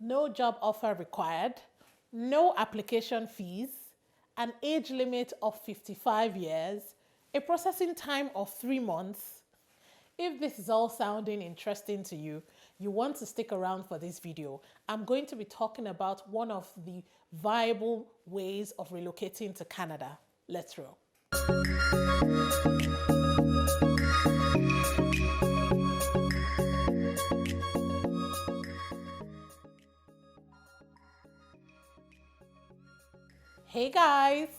no job offer required, no application fees, an age limit of 55 years, a processing time of 3 months. If this is all sounding interesting to you, you want to stick around for this video. I'm going to be talking about one of the viable ways of relocating to Canada. Let's roll. Hey guys,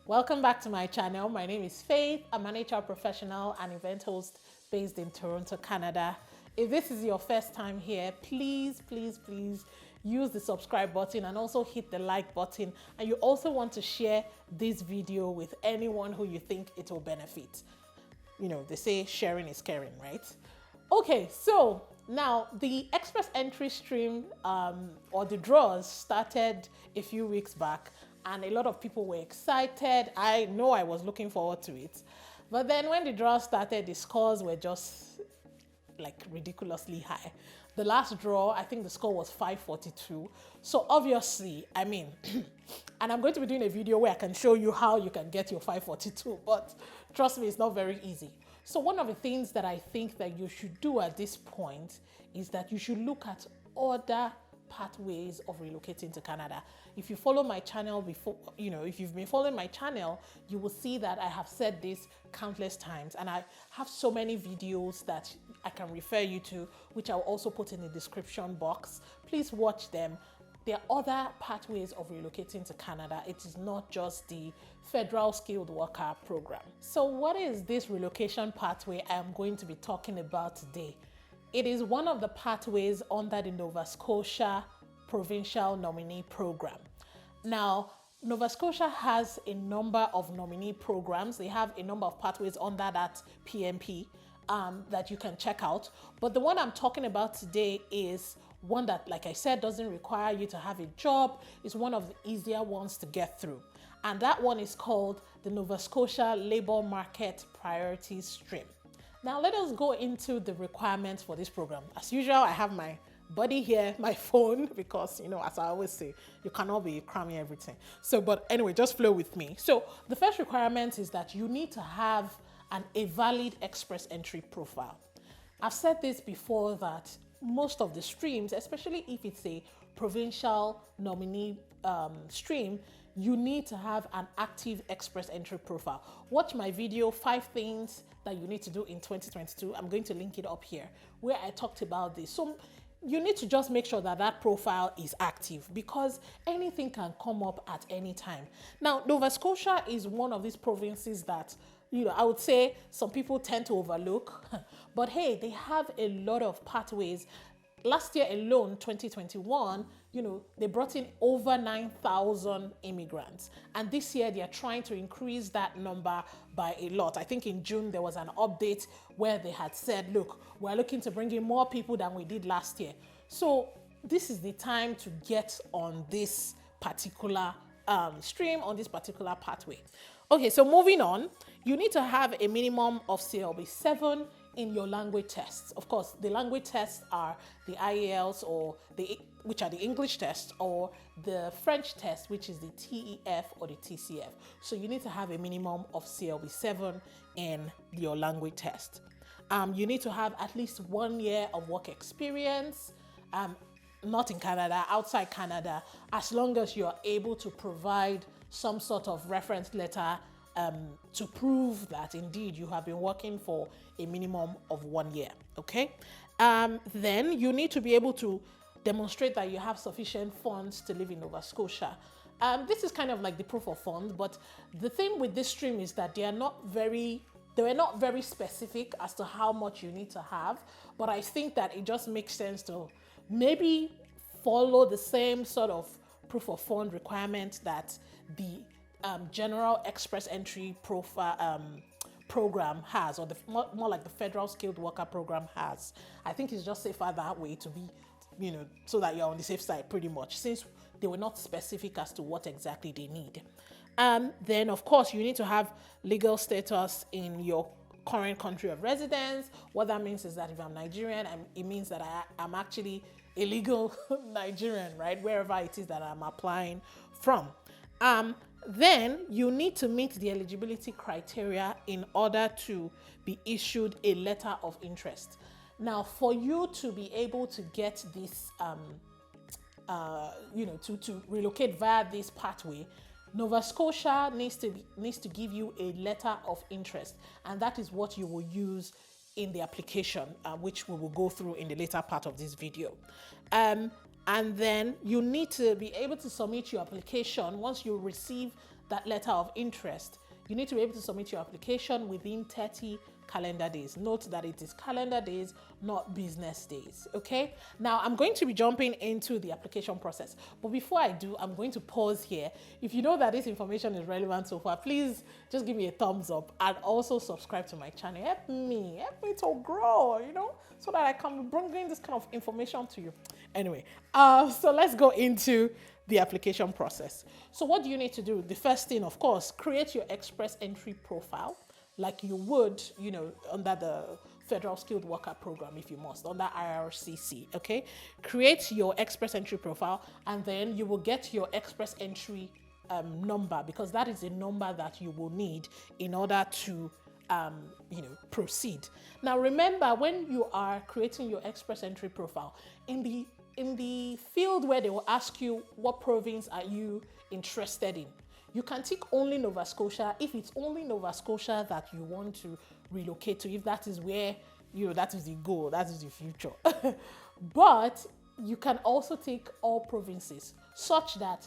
welcome back to my channel. My name is Faith. I'm an HR professional and event host based in Toronto, Canada. If this is your first time here, please use the subscribe button and also hit the like button. And you also want to share this video with anyone who you think it will benefit. You know, they say sharing is caring, right? Okay, so now the express entry stream or the draws started a few weeks back. And a lot of people were excited. I know I was looking forward to it. But then when the draw started, the scores were just like ridiculously high. The last draw, I think the score was 542. So obviously, I mean, and I'm going to be doing a video where I can show you how you can get your 542, but trust me, it's not very easy. So one of the things that I think that you should do at this point is that you should look at other pathways of relocating to Canada. If you follow my channel before, if you've been following my channel, you will see that I have said this countless times, and I have so many videos that I can refer you to, which I'll also put in the description box. Please watch them. There are other pathways of relocating to Canada. It is not just the federal skilled worker program. So what is this relocation pathway I am going to be talking about today? It is one of the pathways under the Nova Scotia Provincial Nominee Program. Now, Nova Scotia has a number of nominee programs. They have a number of pathways under that PNP that you can check out. But the one I'm talking about today is one that, like I said, doesn't require you to have a job. It's one of the easier ones to get through. And that one is called the Nova Scotia Labour Market Priorities Stream. Now let us go into the requirements for this program. As usual, I have my buddy here, my phone, because, as I always say, you cannot be cramming everything. So, but anyway, just flow with me. So the first requirement is that you need to have a valid express entry profile. I've said this before that most of the streams, especially if it's a provincial nominee stream, you need to have an active express entry profile. Watch my video, 5 things that you need to do in 2022. I'm going to link it up here where I talked about this. So you need to just make sure that that profile is active because anything can come up at any time. Now, Nova Scotia is one of these provinces that, I would say some people tend to overlook, but hey, they have a lot of pathways. Last year alone, 2021, they brought in over 9,000 immigrants. And this year, they are trying to increase that number by a lot. I think in June, there was an update where they had said, look, we're looking to bring in more people than we did last year. So this is the time to get on this particular stream, on this particular pathway. Okay, so moving on, you need to have a minimum of CLB 7 in your language tests. Of course, the language tests are the IELTS which are the English tests, or the French test, which is the TEF or the TCF. So you need to have a minimum of CLB 7 in your language test. You need to have at least 1 year of work experience, not in Canada, outside Canada, as long as you're able to provide some sort of reference letter to prove that indeed you have been working for a minimum of 1 year, okay? Then you need to be able to demonstrate that you have sufficient funds to live in Nova Scotia. This is kind of like the proof of funds, but the thing with this stream is that they were not very specific as to how much you need to have, but I think that it just makes sense to maybe follow the same sort of proof of fund requirement that the general express entry profile program has, or more like the federal skilled worker program has. I think it's just safer that way to be, so that you're on the safe side pretty much, since they were not specific as to what exactly they need. Then of course you need to have legal status in your current country of residence. What that means is that if I'm Nigerian, it means that I'm actually illegal Nigerian, right? Wherever it is that I'm applying from. Then you need to meet the eligibility criteria in order to be issued a letter of interest. Now, for you to be able to get this, to relocate via this pathway, Nova Scotia needs to give you a letter of interest, and that is what you will use in the application, which we will go through in the later part of this video. And then you need to be able to submit your application. Once you receive that letter of interest, you need to be able to submit your application within 30 calendar days. Note that it is calendar days, not business days, okay? Now, I'm going to be jumping into the application process. But before I do, I'm going to pause here. If you know that this information is relevant so far, please just give me a thumbs up and also subscribe to my channel. Help me to grow, so that I can be bringing this kind of information to you. Anyway, so let's go into the application process. So what do you need to do? The first thing, of course, create your express entry profile like you would, under the Federal Skilled Worker Program, if you must, under IRCC, okay? Create your express entry profile, and then you will get your express entry number, because that is a number that you will need in order to proceed. Now, remember, when you are creating your express entry profile, in the field where they will ask you what province are you interested in, you can tick only Nova Scotia if it's only Nova Scotia that you want to relocate to, if that is where, that is the goal, that is the future. But you can also tick all provinces, such that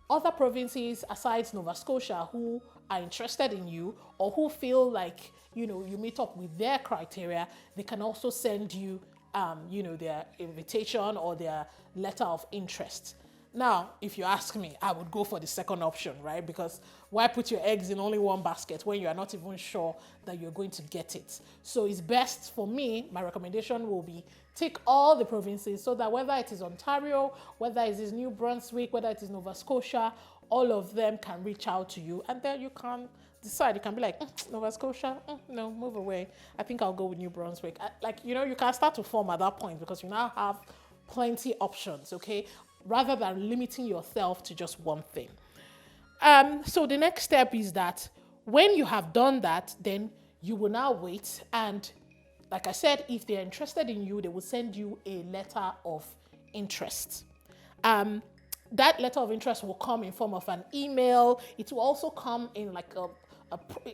other provinces aside Nova Scotia who are interested in you or who feel like, you meet up with their criteria, they can also send you, their invitation or their letter of interest. Now, if you ask me, I would go for the second option, right? Because why put your eggs in only one basket when you are not even sure that you're going to get it? So it's best for me, my recommendation will be tick all the provinces, so that whether it is Ontario, whether it is New Brunswick, whether it is Nova Scotia, all of them can reach out to you, and then you can decide. You can be like, Nova Scotia, no, move away. I think I'll go with New Brunswick. You can start to form at that point, because you now have plenty options, okay? Rather than limiting yourself to just one thing. So the next step is that when you have done that, then you will now wait. And like I said, if they're interested in you, they will send you a letter of interest. That letter of interest will come in form of an email. It will also come in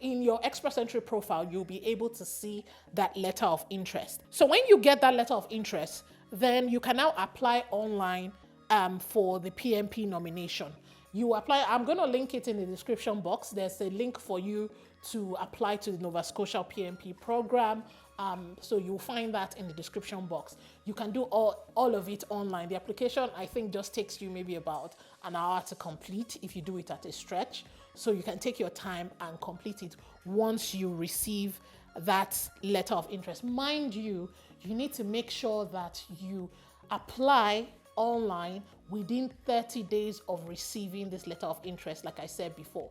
in your express entry profile. You'll be able to see that letter of interest. So when you get that letter of interest, then you can now apply online for the PMP nomination. You apply, I'm going to link it in the description box. There's a link for you to apply to the Nova Scotia PMP program. So you'll find that in the description box. You can do all of it online. The application, I think, just takes you maybe about an hour to complete if you do it at a stretch. So you can take your time and complete it once you receive that letter of interest. Mind you, you need to make sure that you apply online within 30 days of receiving this letter of interest, like I said before.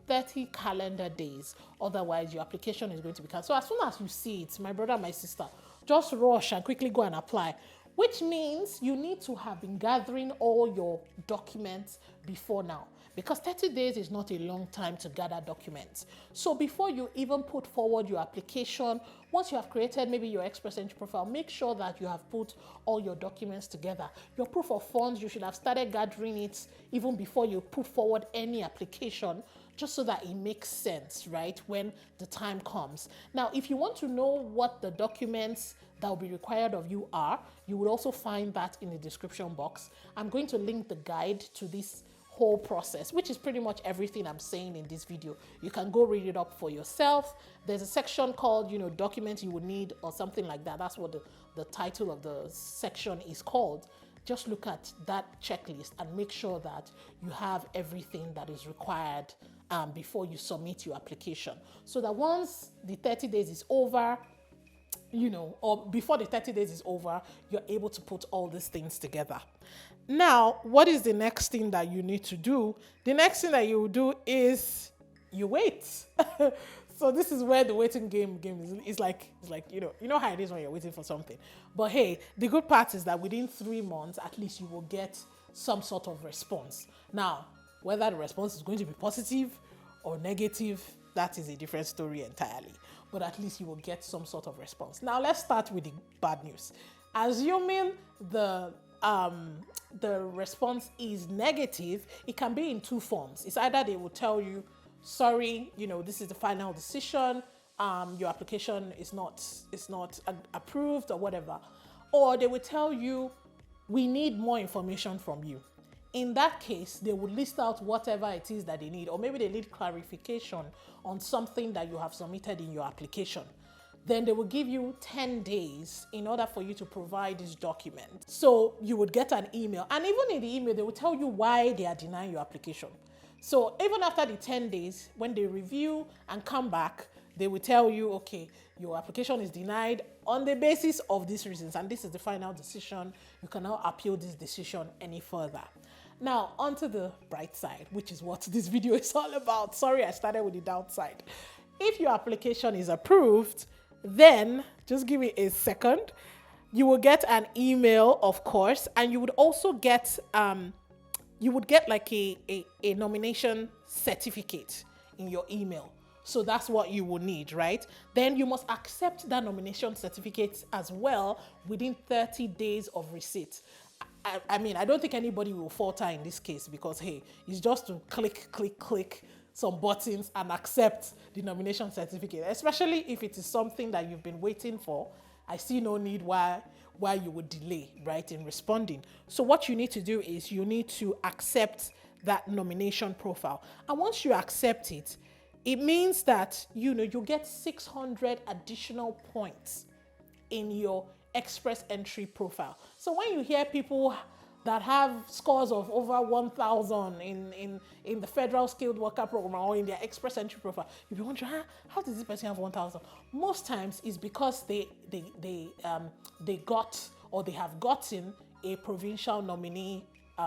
30 calendar days. Otherwise, your application is going to be canceled. So as soon as you see it, my brother, my sister, just rush and quickly go and apply, which means you need to have been gathering all your documents before now, because 30 days is not a long time to gather documents. So before you even put forward your application, once you have created maybe your express entry profile, make sure that you have put all your documents together. Your proof of funds, you should have started gathering it even before you put forward any application, just so that it makes sense, right, when the time comes. Now, if you want to know what the documents that will be required of you are, you will also find that in the description box. I'm going to link the guide to this whole process, which is pretty much everything I'm saying in this video. You can go read it up for yourself. There's a section called, documents you would need or something like that. That's what the title of the section is called. Just look at that checklist and make sure that you have everything that is required before you submit your application. So that once the 30 days is over, or before the 30 days is over, you're able to put all these things together. Now, what is the next thing that you need to do? The next thing that you do is you wait. So this is where the waiting game is like, you know how it is when you're waiting for something. But hey, the good part is that within 3 months, at least you will get some sort of response. Now, whether the response is going to be positive or negative, that is a different story entirely. But at least you will get some sort of response. Now, let's start with the bad news. Assuming the response is negative, it can be in 2 forms. It's either they will tell you, sorry, this is the final decision, your application is not approved or whatever. Or they will tell you, we need more information from you. In that case, they will list out whatever it is that they need, or maybe they need clarification on something that you have submitted in your application. Then they will give you 10 days in order for you to provide this document. So you would get an email, and even in the email, they will tell you why they are denying your application. So even after the 10 days, when they review and come back, they will tell you, okay, your application is denied on the basis of these reasons, and this is the final decision. You cannot appeal this decision any further. Now, onto the bright side, which is what this video is all about. Sorry, I started with the downside. If your application is approved, then just give me a second. You will get an email, of course, and you would also get like a nomination certificate in your email. So that's what you will need, right? Then you must accept that nomination certificate as well within 30 days of receipt. I mean, I don't think anybody will falter in this case because, hey, it's just to click some buttons and accept the nomination certificate, especially if it is something that you've been waiting for. I see no need why you would delay, right, in responding. So what you need to do is you need to accept that nomination profile. And once you accept it, it means that, you get 600 additional points in your express entry profile. So when you hear people that have scores of over 1,000 in the federal skilled worker program or in their express entry profile, you'll be wondering, how does this person have 1,000? Most times it's because they got or they have gotten a provincial nominee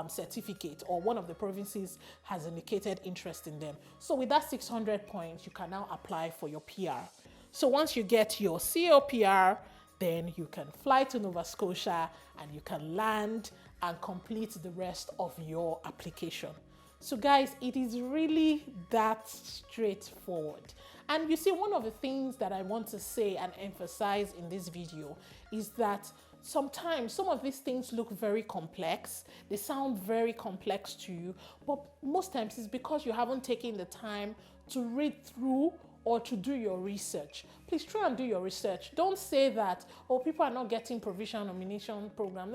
certificate, or one of the provinces has indicated interest in them. So with that 600 points, you can now apply for your PR. So once you get your COPR, then you can fly to Nova Scotia and you can land and complete the rest of your application. So guys, it is really that straightforward. And you see, one of the things that I want to say and emphasize in this video is that sometimes some of these things look very complex. They sound very complex to you, but most times it's because you haven't taken the time to read through or to do your research. Please try and do your research. Don't say that, oh, people are not getting provincial nomination program.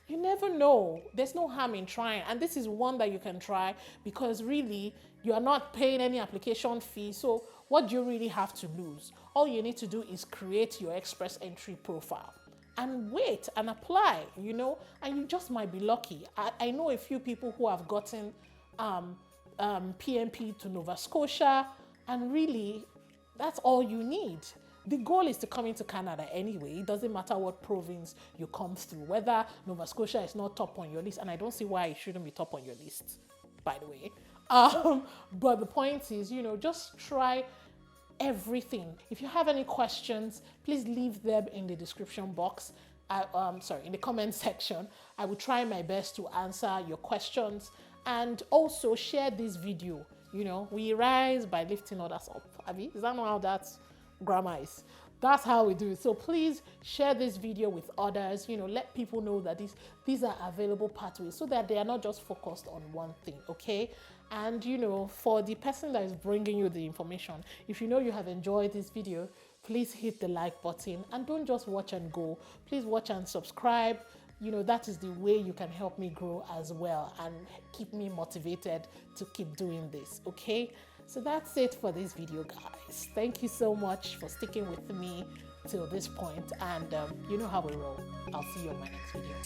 You never know. There's no harm in trying. And this is one that you can try because really you are not paying any application fee. So what do you really have to lose? All you need to do is create your express entry profile and wait and apply, and you just might be lucky. I know a few people who have gotten PMP to Nova Scotia, and really, that's all you need. The goal is to come into Canada anyway. It doesn't matter what province you come through, whether Nova Scotia is not top on your list, and I don't see why it shouldn't be top on your list, by the way. But the point is, just try everything. If you have any questions, please leave them in the description box. In the comment section. I will try my best to answer your questions, and also share this video. We rise by lifting others up. Abby, is that not how that grammar is? That's how we do it. So please share this video with others. Let people know that these are available pathways so that they are not just focused on one thing, okay? And, for the person that is bringing you the information, if you have enjoyed this video, please hit the like button and don't just watch and go. Please watch and subscribe. That is the way you can help me grow as well and keep me motivated to keep doing this, okay? So that's it for this video, guys. Thank you so much for sticking with me till this point, and you know how we roll. I'll see you on my next video.